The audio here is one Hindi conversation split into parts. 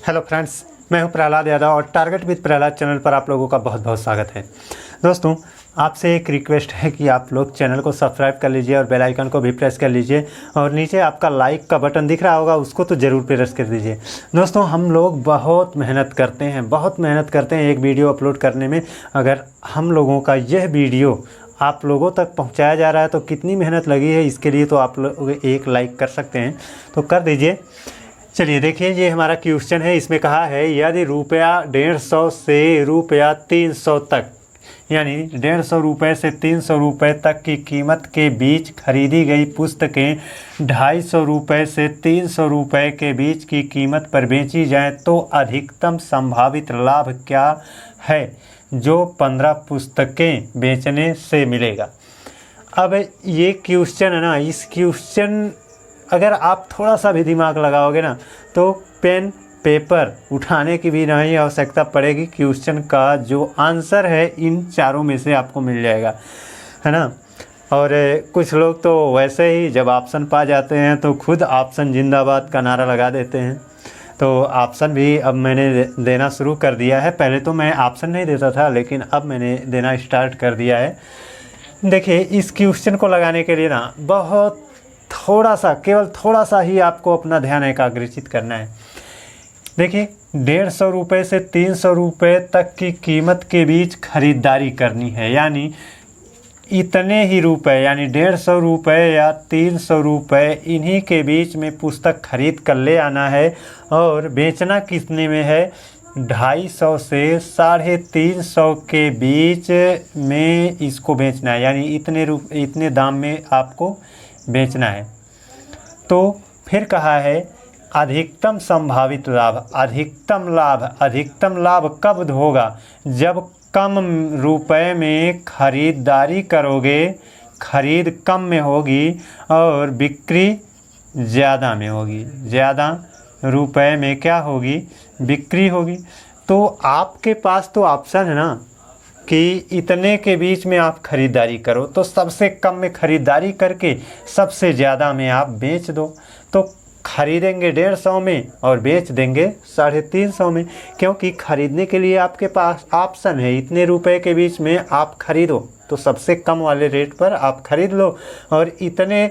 हेलो फ्रेंड्स, मैं हूं प्रहलाद यादव और टारगेट विद प्रहलाद चैनल पर आप लोगों का बहुत बहुत स्वागत है। दोस्तों, आपसे एक रिक्वेस्ट है कि आप लोग चैनल को सब्सक्राइब कर लीजिए और बेल आइकन को भी प्रेस कर लीजिए और नीचे आपका लाइक का बटन दिख रहा होगा, उसको तो ज़रूर प्रेस कर दीजिए। दोस्तों, हम लोग बहुत मेहनत करते हैं एक वीडियो अपलोड करने में। अगर हम लोगों का यह वीडियो आप लोगों तक पहुंचाया जा रहा है तो कितनी मेहनत लगी है, इसके लिए तो आप लोग एक लाइक कर सकते हैं, तो कर दीजिए। चलिए देखिए, ये हमारा क्वेश्चन है। इसमें कहा है यदि ₹150 से ₹300 तक, यानी 150 रुपये से 300 रुपये तक की कीमत के बीच खरीदी गई पुस्तकें 250 रुपये से 300 रुपये के बीच की कीमत पर बेची जाएं तो अधिकतम संभावित लाभ क्या है जो 15 पुस्तकें बेचने से मिलेगा। अब ये क्वेश्चन है ना, इस क्वेश्चन अगर आप थोड़ा सा भी दिमाग लगाओगे ना तो पेन पेपर उठाने की भी नहीं आवश्यकता पड़ेगी। क्वेश्चन का जो आंसर है इन चारों में से आपको मिल जाएगा, है ना। और कुछ लोग तो वैसे ही जब ऑप्शन पा जाते हैं तो खुद ऑप्शन जिंदाबाद का नारा लगा देते हैं। तो ऑप्शन भी अब मैंने देना शुरू कर दिया है। पहले तो मैं ऑप्शन नहीं देता था, लेकिन अब मैंने देना स्टार्ट कर दिया है। देखिए, इस क्वेश्चन को लगाने के लिए ना बहुत केवल थोड़ा सा ही आपको अपना ध्यान एकाग्रचित करना है। देखिए, 150 रुपये से 300 रुपये तक की कीमत के बीच खरीदारी करनी है, यानी इतने ही रुपए, यानी 150 रुपये या 300 रुपये, इन्हीं के बीच में पुस्तक खरीद कर ले आना है। और बेचना कितने में है? 250 से 350 के बीच में इसको बेचना है, यानी इतने दाम में आपको बेचना है। तो फिर कहा है अधिकतम संभावित लाभ। अधिकतम लाभ कब होगा? जब कम रुपए में खरीदारी करोगे, खरीद कम में होगी और बिक्री ज़्यादा में होगी। ज़्यादा रुपए में क्या होगी? बिक्री होगी। तो आपके पास तो ऑप्शन है ना कि इतने के बीच में आप खरीदारी करो, तो सबसे कम में खरीदारी करके सबसे ज़्यादा में आप बेच दो। तो खरीदेंगे 150 में और बेच देंगे 350 में, क्योंकि खरीदने के लिए आपके पास ऑप्शन है। इतने रुपए के बीच में आप खरीदो तो सबसे कम वाले रेट पर आप खरीद लो, और इतने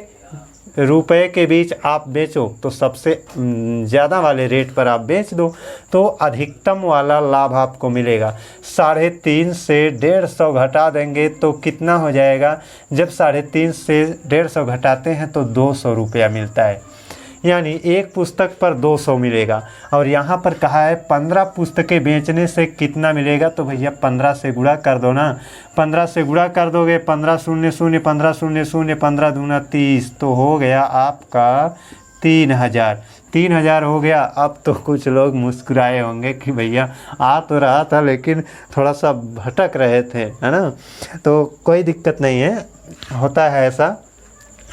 रुपए के बीच आप बेचो तो सबसे ज़्यादा वाले रेट पर आप बेच दो, तो अधिकतम वाला लाभ आपको मिलेगा। 350 से 150 घटा देंगे तो कितना हो जाएगा? जब 350 से 150 घटाते हैं तो 200 रुपया मिलता है, यानी एक पुस्तक पर 200 मिलेगा। और यहाँ पर कहा है 15 पुस्तकें बेचने से कितना मिलेगा? तो भैया 15 से गुणा कर दो ना। 15 से गुणा कर दोगे, 15 शून्य शून्य, 15 शून्य शून्य, 15 दूना 30, तो हो गया आपका 3000। 3000 हो गया। अब तो कुछ लोग मुस्कुराए होंगे कि भैया आ तो रहा था लेकिन थोड़ा सा भटक रहे थे, है ना। तो कोई दिक्कत नहीं है, होता है ऐसा।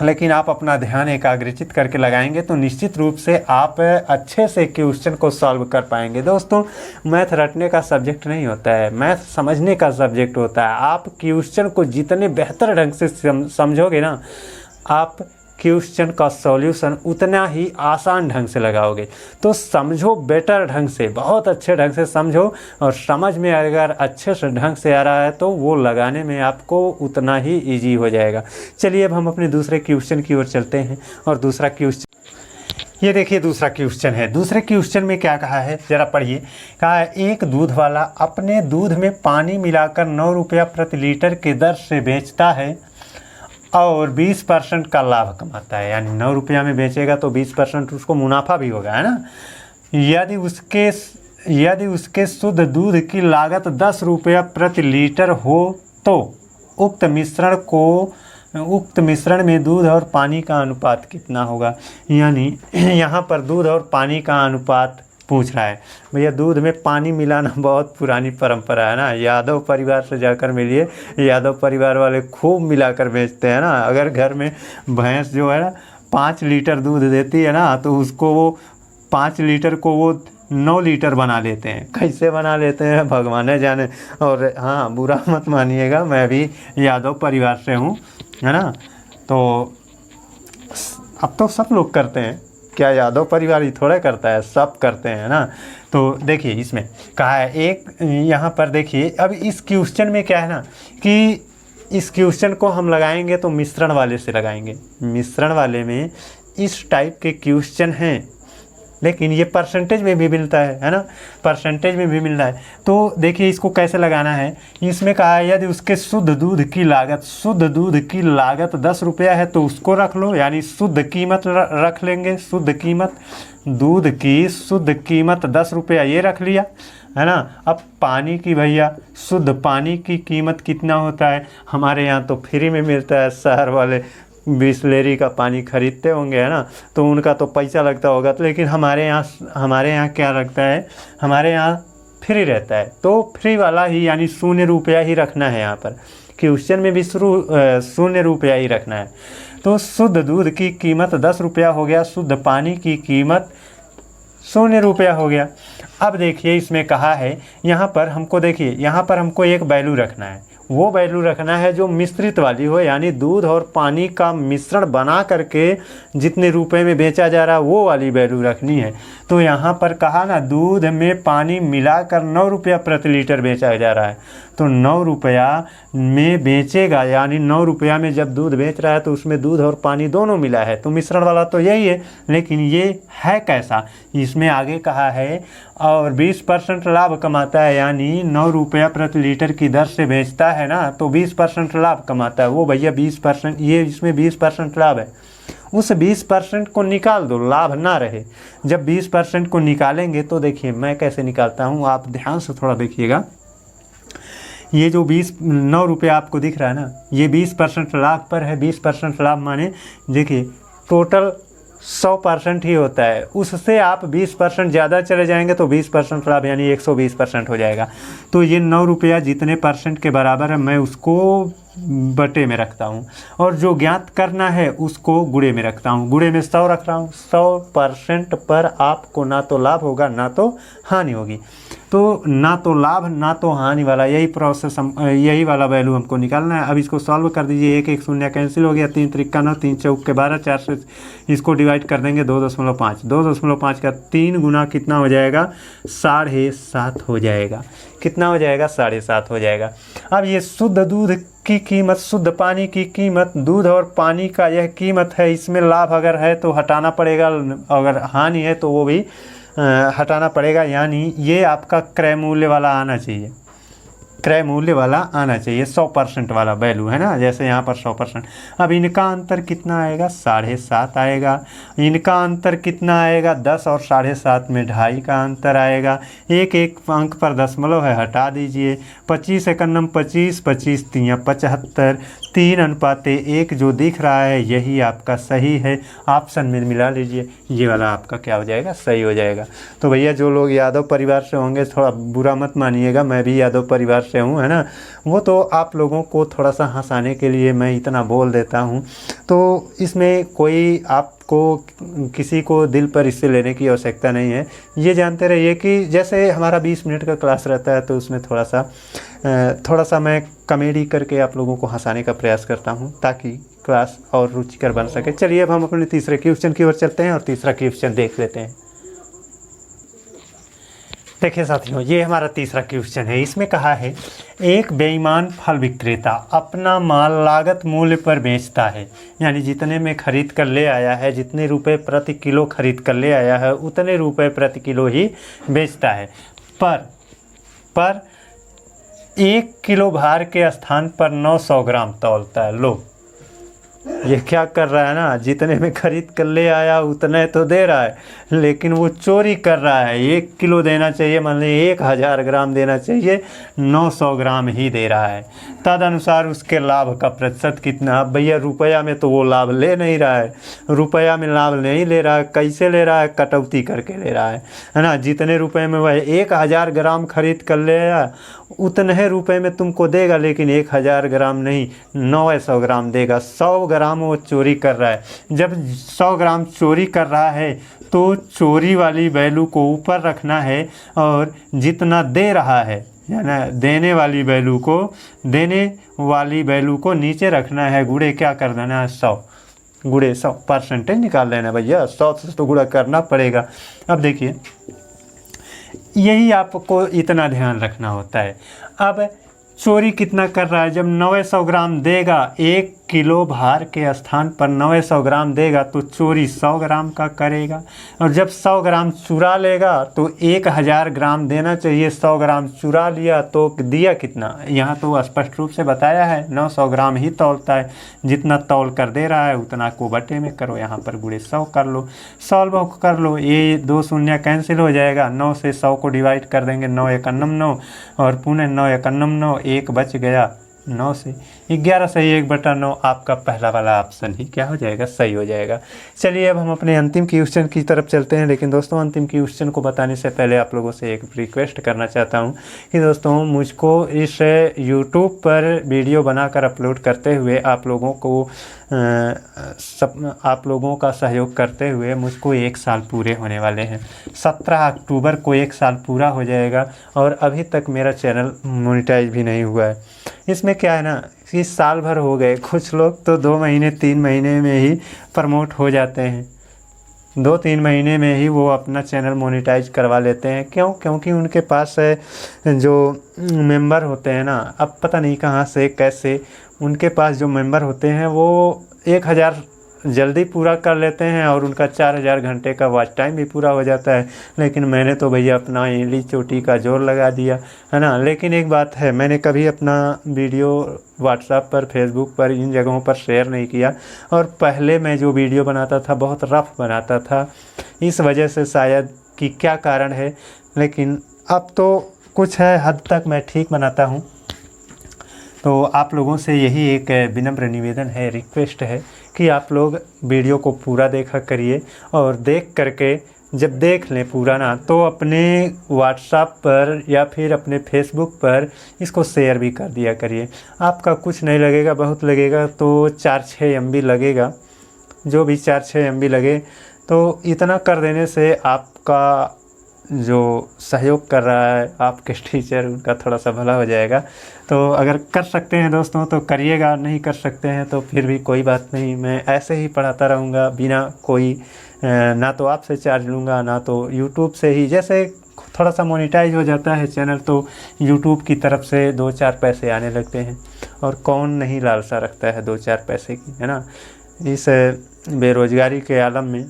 लेकिन आप अपना ध्यान एकाग्रचित करके लगाएंगे तो निश्चित रूप से आप अच्छे से क्वेश्चन को सॉल्व कर पाएंगे। दोस्तों, मैथ रटने का सब्जेक्ट नहीं होता है, मैथ समझने का सब्जेक्ट होता है। आप क्वेश्चन को जितने बेहतर ढंग से समझोगे ना, आप क्वेश्चन का सॉल्यूशन उतना ही आसान ढंग से लगाओगे। तो समझो बेटर ढंग से, बहुत अच्छे ढंग से समझो, और समझ में अगर अच्छे से ढंग से आ रहा है तो वो लगाने में आपको उतना ही इजी हो जाएगा। चलिए अब हम अपने दूसरे क्वेश्चन की ओर चलते हैं। और दूसरा क्वेश्चन, ये देखिए दूसरा क्वेश्चन है। दूसरे क्वेश्चन में क्या कहा है, ज़रा पढ़िए। कहा है एक दूध वाला अपने दूध में पानी मिलाकर 9 रुपया प्रति लीटर के दर से बेचता है और 20% का लाभ कमाता है, यानी 9 रुपया में बेचेगा तो 20% उसको मुनाफा भी होगा, है ना। यदि उसके शुद्ध दूध की लागत 10 रुपया प्रति लीटर हो तो उक्त मिश्रण में दूध और पानी का अनुपात कितना होगा? यानी यहाँ पर दूध और पानी का अनुपात पूछ रहा है। भैया, दूध में पानी मिलाना बहुत पुरानी परंपरा है ना। यादव परिवार से जाकर मिलिए, यादव परिवार वाले खूब मिलाकर बेचते हैं ना। अगर घर में भैंस जो है ना 5 लीटर दूध देती है ना, तो उसको वो 5 लीटर को वो 9 लीटर बना लेते हैं। कैसे बना लेते हैं भगवान जाने। और हाँ, बुरा मत मानिएगा, मैं भी यादव परिवार से हूँ, है ना। तो अब तो सब लोग करते हैं, क्या यादव परिवार ही थोड़ा करता है, सब करते हैं ना। तो देखिए इसमें कहा है एक, यहाँ पर देखिए अब इस क्वेश्चन में क्या है ना कि इस क्वेश्चन को हम लगाएंगे तो मिश्रण वाले से लगाएंगे। मिश्रण वाले में इस टाइप के क्वेश्चन हैं, लेकिन ये परसेंटेज में भी मिलता है ना, परसेंटेज में भी मिल रहा है। तो देखिए इसको कैसे लगाना है। इसमें कहा है यदि उसके शुद्ध दूध की लागत 10 रुपया है तो उसको रख लो, यानी शुद्ध कीमत रख लेंगे। शुद्ध कीमत, दूध की शुद्ध कीमत 10 रुपया, ये रख लिया है ना। अब पानी की, भैया शुद्ध पानी की कीमत कितना होता है, हमारे यहाँ तो फ्री में मिलता है, शहर वाले बिसलेरी का पानी खरीदते होंगे है ना, तो उनका तो पैसा लगता होगा, तो लेकिन हमारे यहाँ क्या लगता है, हमारे यहाँ फ्री रहता है। तो फ्री वाला ही यानी 0 रुपया ही रखना है। यहाँ पर क्वेश्चन में भी 0 रुपया ही रखना है। तो शुद्ध दूध की कीमत 10 रुपया हो गया, शुद्ध पानी की कीमत 0 रुपया हो गया। अब देखिए इसमें कहा है यहाँ पर हमको, देखिए यहाँ पर हमको एक वैल्यू रखना है। वो वैल्यू रखना है जो मिश्रित वाली हो, यानी दूध और पानी का मिश्रण बना करके जितने रुपए में बेचा जा रहा है वो वाली वैल्यू रखनी है। तो यहाँ पर कहा ना दूध में पानी मिलाकर 9 रुपया प्रति लीटर बेचा जा रहा है, तो 9 रुपया में बेचेगा, यानी 9 रुपया में जब दूध बेच रहा है तो उसमें दूध और पानी दोनों मिला है, तो मिश्रण वाला तो यही है। लेकिन ये है कैसा, इसमें आगे कहा है और 20% लाभ कमाता है, यानी 9 रुपया प्रति लीटर की दर से बेचता है ना, तो 20% लाभ कमाता है। वो भैया 20%, ये इसमें 20% लाभ है, उस 20% को निकाल दो, लाभ ना रहे। जब 20% को निकालेंगे तो देखिए मैं कैसे निकालता हूँ, आप ध्यान से थोड़ा देखिएगा। ये जो 9 रुपया आपको दिख रहा है ना, ये 20% लाभ पर है। 20% लाभ माने देखिए टोटल 100% ही होता है, उससे आप 20% ज़्यादा चले जाएंगे तो 20% लाभ यानी 120% हो जाएगा। तो ये 9 रुपया जितने परसेंट के बराबर है मैं उसको बटे में रखता हूँ, और जो ज्ञात करना है उसको गुणे में रखता हूँ। गुणे में 100 रख रहा हूँ। 100% पर आपको ना तो लाभ होगा ना तो हानि होगी। तो ना तो लाभ ना तो हानि वाला यही प्रोसेस, यही वाला वैल्यू हमको निकालना है। अब इसको सॉल्व कर दीजिए। 1 1 0 कैंसिल हो गया, 3 त्रिका 9, 3 चौक के 12, 4 से इसको डिवाइड कर देंगे 2.5। 2.5 का 3 गुना कितना हो जाएगा, 7.5 हो जाएगा। कितना हो जाएगा, 7.5 हो जाएगा। अब ये शुद्ध दूध की कीमत, शुद्ध पानी की कीमत, दूध और पानी का यह कीमत है, इसमें लाभ अगर है तो हटाना पड़ेगा, अगर हानि है तो वो भी हटाना पड़ेगा, यानी ये आपका क्रय मूल्य वाला आना चाहिए। क्रय मूल्य वाला आना चाहिए, 100% वाला वैल्यू है ना, जैसे यहाँ पर 100%। अब इनका अंतर कितना आएगा, 7.5 आएगा। इनका अंतर कितना आएगा, 10 और 7.5 में 2.5 का अंतर आएगा। एक एक अंक पर दशमलव है, हटा दीजिए। 25 एकन्नम 25, 25 तियाँ 75, 3:1 जो दिख रहा है यही आपका सही है। ऑप्शन में मिला लीजिए, ये वाला आपका क्या हो जाएगा, सही हो जाएगा। तो भैया जो लोग यादव परिवार से होंगे थोड़ा बुरा मत मानिएगा, मैं भी यादव परिवार से हूँ है ना, वो तो आप लोगों को थोड़ा सा हंसाने के लिए मैं इतना बोल देता हूँ। तो इसमें कोई आपको किसी को दिल पर इससे लेने की आवश्यकता नहीं है। ये जानते रहिए कि जैसे हमारा 20 मिनट का क्लास रहता है तो उसमें थोड़ा सा मैं कॉमेडी करके आप लोगों को हंसाने का प्रयास करता हूँ ताकि क्लास और रुचिकर बन सके। चलिए अब हम अपने तीसरे क्वेश्चन की ओर चलते हैं और तीसरा क्वेश्चन देख लेते हैं। देखिए साथियों, ये हमारा तीसरा क्वेश्चन है। इसमें कहा है एक बेईमान फल विक्रेता अपना माल लागत मूल्य पर बेचता है, यानी जितने में खरीद कर ले आया है, जितने रुपए प्रति किलो खरीद कर ले आया है उतने रुपए प्रति किलो ही बेचता है। पर 1 किलो भार के स्थान पर 900 ग्राम तौलता है। लो ये क्या कर रहा है ना, जितने में खरीद कर ले आया उतने तो दे रहा है, लेकिन वो चोरी कर रहा है। 1 किलो देना चाहिए, मान लीजिए 1000 ग्राम देना चाहिए, 900 ग्राम ही दे रहा है। तदनुसार उसके लाभ का प्रतिशत कितना। अब भैया रुपया में तो वो लाभ ले नहीं रहा है, रुपया में लाभ नहीं ले रहा है। कैसे ले रहा है, कटौती करके ले रहा है ना। जितने रुपए में वह 1000 ग्राम खरीद कर ले आया उतने रुपए में तुमको देगा, लेकिन 1000 ग्राम नहीं 900 ग्राम देगा। 100 ग्राम वो चोरी कर रहा है। जब 100 ग्राम चोरी कर रहा है तो चोरी वाली वैल्यू को ऊपर रखना है और जितना दे रहा है यानी देने वाली वैल्यू को नीचे रखना है। गुणे क्या कर देना है, 100 गुणे 100 परसेंटेज निकाल लेना भैया। 100 से तो गुणा करना पड़ेगा। अब देखिए यही आपको इतना ध्यान रखना होता है। अब चोरी कितना कर रहा है, जब 900 ग्राम देगा, 1 किलो भार के स्थान पर 900 ग्राम देगा तो चोरी 100 ग्राम का करेगा। और जब 100 ग्राम चुरा लेगा तो 1000 ग्राम देना चाहिए। 100 ग्राम चुरा लिया तो दिया कितना, यहाँ तो स्पष्ट रूप से बताया है 900 ग्राम ही तौलता है। जितना तौल कर दे रहा है उतना को बटे में करो, यहाँ पर गुणे 100 कर लो, सॉल्व कर लो। ये 2 शून्य कैंसिल हो जाएगा, 9 से 100 को डिवाइड कर देंगे, 9 एकन्नम 9 और पुनः 9 एकन्नम 9, 1 बच गया, 9 से 11 सही 1/9। आपका पहला वाला ऑप्शन ही क्या हो जाएगा, सही हो जाएगा। चलिए अब हम अपने अंतिम क्वेश्चन की तरफ चलते हैं। लेकिन दोस्तों अंतिम क्वेश्चन को बताने से पहले आप लोगों से एक रिक्वेस्ट करना चाहता हूं कि दोस्तों मुझको इस यूट्यूब पर वीडियो बनाकर अपलोड करते हुए आप लोगों का सहयोग करते हुए मुझको 1 साल पूरे होने वाले हैं। 17 अक्टूबर को 1 साल पूरा हो जाएगा और अभी तक मेरा चैनल मोनेटाइज भी नहीं हुआ है। इसमें क्या है ना कि साल भर हो गए, कुछ लोग तो 2 महीने 3 महीने में ही प्रमोट हो जाते हैं, 2-3 महीने में ही वो अपना चैनल मोनेटाइज करवा लेते हैं। क्यों? क्योंकि उनके पास जो मेंबर होते हैं ना, अब पता नहीं कहाँ से कैसे उनके पास जो मेंबर होते हैं वो 1000 जल्दी पूरा कर लेते हैं और उनका 4000 घंटे का वॉच टाइम भी पूरा हो जाता है। लेकिन मैंने तो भैया अपना एड़ी चोटी का जोर लगा दिया है ना। लेकिन एक बात है, मैंने कभी अपना वीडियो व्हाट्सएप पर, फेसबुक पर, इन जगहों पर शेयर नहीं किया। और पहले मैं जो वीडियो बनाता था बहुत रफ बनाता था, इस वजह से शायद कि क्या कारण है, लेकिन अब तो कुछ है हद तक मैं ठीक बनाता हूँ। तो आप लोगों से यही एक विनम्र निवेदन है, रिक्वेस्ट है कि आप लोग वीडियो को पूरा देखा करिए और देख करके जब देख लें पूरा ना, तो अपने व्हाट्सएप पर या फिर अपने फेसबुक पर इसको शेयर भी कर दिया करिए। आपका कुछ नहीं लगेगा, बहुत लगेगा तो 4-6 MB लगेगा, जो भी 4-6 MB लगे तो इतना कर देने से आपका जो सहयोग कर रहा है आपके टीचर, उनका थोड़ा सा भला हो जाएगा। तो अगर कर सकते हैं दोस्तों तो करिएगा, नहीं कर सकते हैं तो फिर भी कोई बात नहीं, मैं ऐसे ही पढ़ाता रहूँगा बिना कोई ना तो आपसे चार्ज लूँगा ना तो यूट्यूब से ही। जैसे थोड़ा सा मोनेटाइज हो जाता है चैनल तो यूट्यूब की तरफ से 2-4 पैसे आने लगते हैं, और कौन नहीं लालसा रखता है 2-4 पैसे की, है ना। इस बेरोज़गारी के आलम में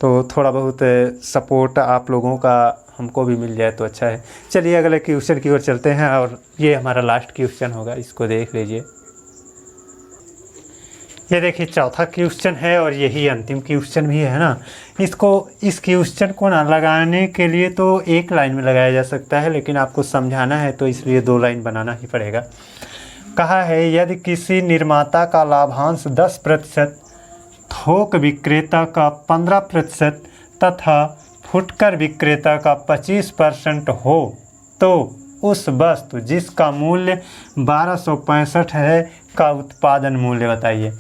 तो थोड़ा बहुत सपोर्ट आप लोगों का हमको भी मिल जाए तो अच्छा है। चलिए अगले क्वेश्चन की ओर चलते हैं और ये हमारा लास्ट क्वेश्चन होगा, इसको देख लीजिए। ये देखिए चौथा क्वेश्चन है और यही अंतिम क्वेश्चन भी है ना। इस क्वेश्चन को ना लगाने के लिए तो 1 लाइन में लगाया जा सकता है, लेकिन आपको समझाना है तो इसलिए 2 लाइन बनाना ही पड़ेगा। कहा है यदि किसी निर्माता का लाभांश 10%, थोक विक्रेता का 15% तथा फुटकर विक्रेता का 25% हो तो उस वस्तु जिसका मूल्य 1265 है का उत्पादन मूल्य बताइए।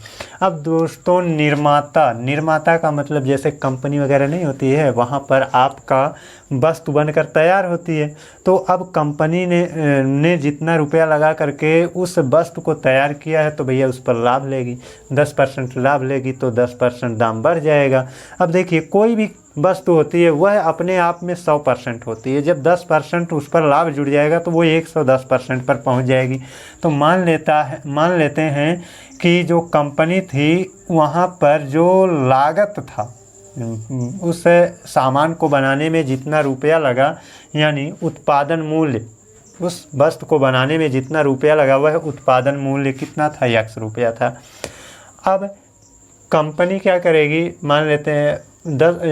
अब दोस्तों निर्माता का मतलब जैसे कंपनी वगैरह नहीं होती है, वहाँ पर आपका वस्तु बनकर तैयार होती है। तो अब कंपनी ने जितना रुपया लगा करके उस वस्तु को तैयार किया है तो भैया उस पर लाभ लेगी, 10% लाभ लेगी तो 10% दाम बढ़ जाएगा। अब देखिए कोई भी वस्तु होती है वह अपने आप में 100% होती है, जब 10% उस पर लाभ जुड़ जाएगा तो वो 110% पर पहुंच जाएगी। तो मान लेते हैं कि जो कंपनी थी वहाँ पर जो लागत था उस सामान को बनाने में जितना रुपया लगा, यानी उत्पादन मूल्य, उस वस्तु को बनाने में जितना रुपया लगा वह उत्पादन मूल्य कितना था, 100 रुपया था। अब कंपनी क्या करेगी, मान लेते हैं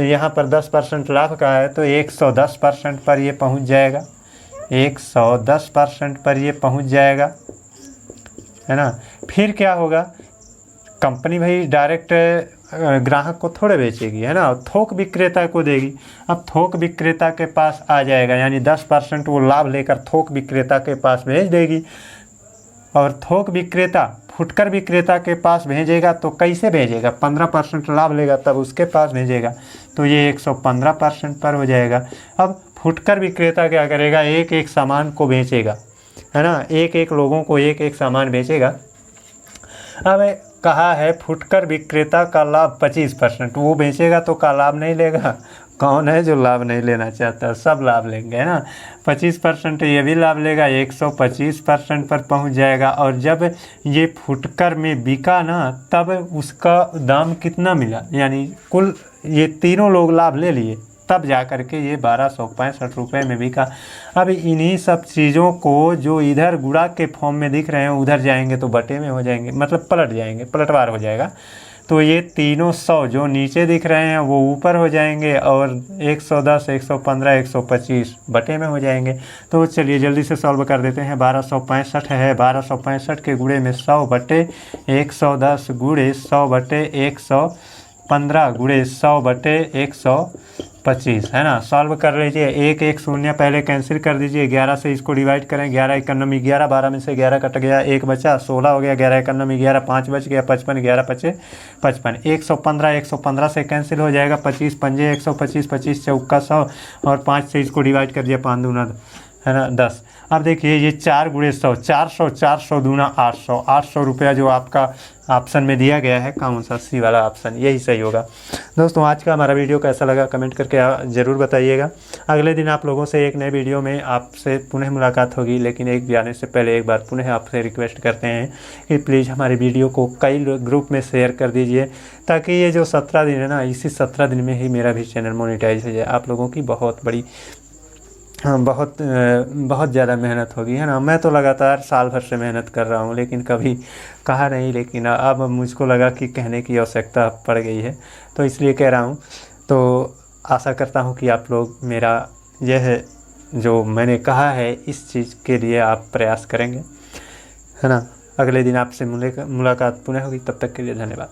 यहाँ पर 10% लाभ का है तो 110% पर ये पहुँच जाएगा, 110% पर ये पहुँच जाएगा, है ना। फिर क्या होगा, कंपनी भाई डायरेक्ट ग्राहक को थोड़े बेचेगी, है ना, थोक विक्रेता को देगी। अब थोक विक्रेता के पास आ जाएगा, यानी 10% वो लाभ लेकर थोक विक्रेता के पास भेज देगी, और थोक विक्रेता फुटकर विक्रेता के पास भेजेगा तो कैसे भेजेगा, 15% लाभ लेगा तब उसके पास भेजेगा, तो ये 115% पर हो जाएगा। अब फुटकर विक्रेता क्या करेगा, एक एक सामान को बेचेगा, है ना, एक एक लोगों को एक एक सामान बेचेगा। अब कहा है फुटकर विक्रेता का लाभ 25%, वो बेचेगा तो का लाभ नहीं लेगा, कौन है जो लाभ नहीं लेना चाहता, सब लाभ लेंगे, है ना। 25% ये भी लाभ लेगा, 125% पर पहुंच जाएगा। और जब ये फुटकर में बिका ना, तब उसका दाम कितना मिला, यानी कुल ये तीनों लोग लाभ ले लिए, तब जा कर के ये 1265 रुपये में बिका। अब इन्हीं सब चीज़ों को जो इधर गुणा के फॉर्म में दिख रहे हैं, उधर जाएंगे तो बटे में हो जाएंगे, मतलब पलट जाएंगे, पलटवार हो जाएगा। तो ये तीनों 100 जो नीचे दिख रहे हैं वो ऊपर हो जाएंगे, और 110, 115, 125 बटे में हो जाएंगे। तो चलिए जल्दी से सॉल्व कर देते हैं। 1265 है, 1265 के गुणे में 100 बटे 110 गुणे 100 बटे 115 गुणे 100 बटे 125, है ना। सॉल्व कर लीजिए। एक एक शून्य पहले कैंसिल कर दीजिए, 11 से इसको डिवाइड करें, 11 इक्यानवे 11, 12 में से 11 कट गया, 1 बचा, 16 हो गया, 11 इक्यानवे 11, 5 बच गया, 55, 11 पचे 55, 115, 115 से कैंसिल हो जाएगा, 25 पंजे 125, 25 चौका 100, और 5 से इसको डिवाइड कर दिया, 5 दूना, है ना, 10। अब देखिए ये 4 गुणे 100, 400, 400 दूना 800, 800 रुपया जो आपका ऑप्शन में दिया गया है, कौन सा, सी वाला ऑप्शन, यही सही होगा। दोस्तों आज का हमारा वीडियो कैसा लगा कमेंट करके ज़रूर बताइएगा। अगले दिन आप लोगों से एक नए वीडियो में आपसे पुनः मुलाकात होगी, लेकिन एक जाने से पहले एक बार पुनः आपसे रिक्वेस्ट करते हैं कि प्लीज़ हमारे वीडियो को कई ग्रुप में शेयर कर दीजिए, ताकि ये जो 17 दिन है ना, इसी 17 दिन में ही मेरा भी चैनल मोनेटाइज हो जाए। आप लोगों की बहुत बड़ी बहुत ज़्यादा मेहनत होगी, है ना। मैं तो लगातार साल भर से मेहनत कर रहा हूँ, लेकिन कभी कहा नहीं, लेकिन अब मुझको लगा कि कहने की आवश्यकता पड़ गई है, तो इसलिए कह रहा हूँ। तो आशा करता हूँ कि आप लोग मेरा यह जो मैंने कहा है इस चीज़ के लिए आप प्रयास करेंगे, है ना। अगले दिन आपसे मुलाकात पुनः होगी, तब तक के लिए धन्यवाद।